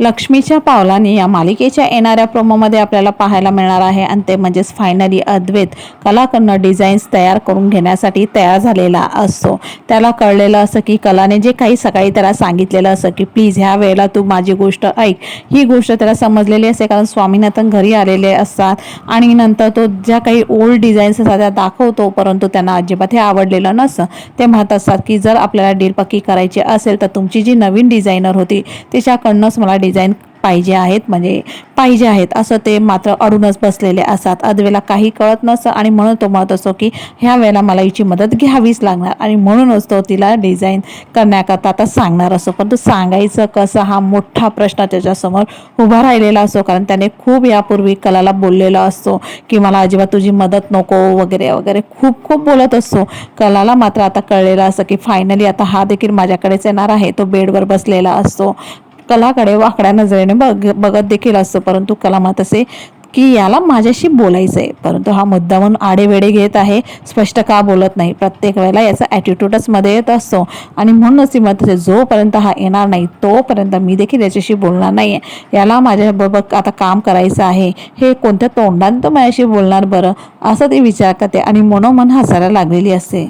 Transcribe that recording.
लक्ष्मीच्या पावलाने या मालिकेच्या येणाऱ्या प्रोमोमध्ये आपल्याला पाहायला मिळणार आहे आणि ते म्हणजेच फायनली अद्वैत कलाकडनं डिझाईन्स तयार करून घेण्यासाठी तयार झालेला असतो। त्याला कळलेलं असं की कलाने जे काही सकाळी त्याला सांगितलेलं असं की प्लीज ह्या वेळेला तू माझी गोष्ट ऐक, ही गोष्ट त्याला समजलेली असते कारण स्वामीनाथन घरी आलेले असतात आणि नंतर तो ज्या काही ओल्ड डिझाईन्स असतात त्या दाखवतो, परंतु त्यांना अजिबात हे आवडलेलं नसतं। ते म्हणत असतात की जर आपल्याला डील पक्की करायची असेल तर तुमची जी नवीन डिझायनर होती तिच्याकडनंच मला डिझाईन पाहिजे आहेत असं ते मात्र अडूनच बसलेले असतात। अद्वेला काही कळत नसतं आणि म्हणून तो म्हणत असतो की ह्या वेळेला मला हिची मदत घ्यावीच लागणार आणि म्हणूनच तो तिला डिझाईन करण्याकरता आता सांगणार असतो, पण तो सांगायचं कसं हा मोठा प्रश्न त्याच्यासमोर उभा राहिलेला असतो कारण त्याने खूप यापूर्वी कलाला बोललेला असतो की मला अजिबात तुझी मदत नको वगैरे वगैरे खूप बोलत असतो। कलाला मात्र आता कळलेलं असतं की फायनली आता हा देखील माझ्याकडेच येणार आहे। तो बेडवर बसलेला असतो, कलाकडे वाकड्या नजरेने बघत देखील असतो, परंतु कला मत असे की याला माझ्याशी बोलायचंय, परंतु हा मुद्दामून आडेवेडे घेत आहे, स्पष्ट का बोलत नाही। प्रत्येक वेळेला याचा ॲटिट्यूडच मध्ये येत असतो आणि म्हणूनच ती म्हणत असते जोपर्यंत हा येणार नाही तोपर्यंत मी देखील याच्याशी बोलणार नाहीये। याला माझ्याबरोबर आता काम करायचं आहे, हे कोणत्या तोंडाने तो माझ्याशी बोलणार बरं, असं ती विचार करते आणि मनोमन हसायला लागलेली असते।